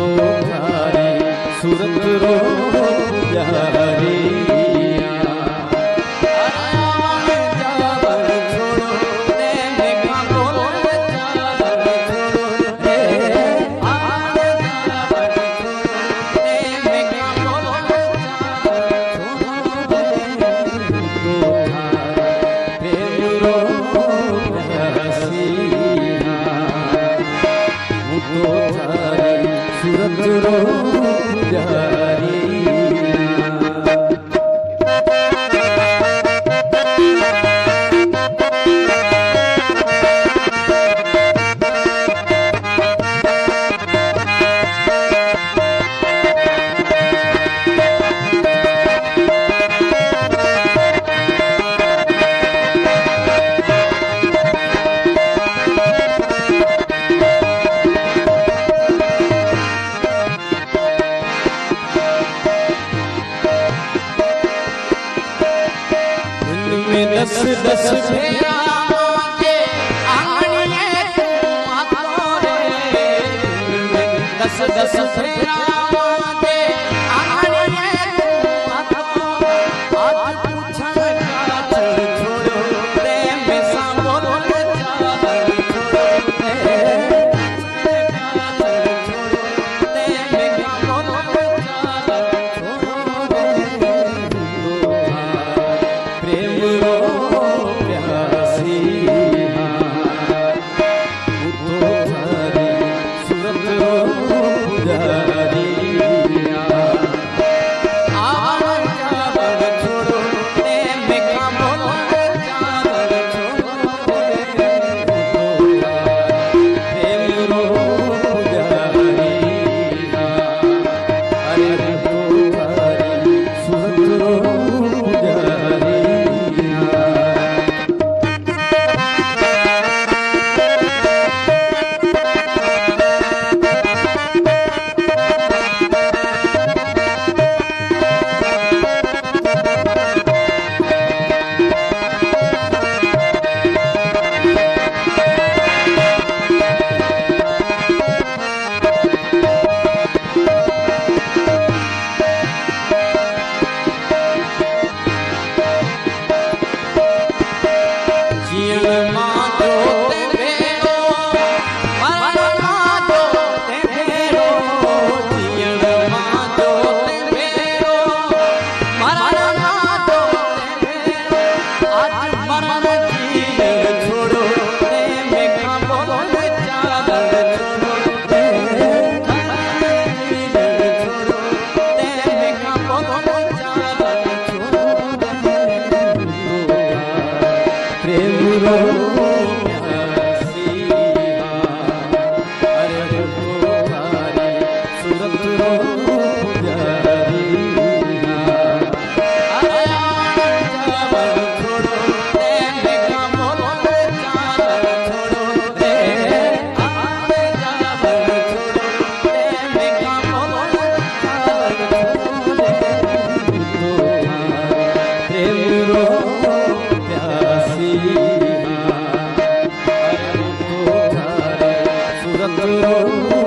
तो थारी सूरत रो प्यारी सूरत रो प्यारी दस दस फेरा के आंगणिए तू आतो रे दस दस फेरा के आंगणिए तू आतो आज पूछन का चल छोड़ो रे मैं सांभो चादर छोड़ो रे का चल छोड़ो रे मैं सांभो चादर छोड़ो रे प्रेम रो सूरत रो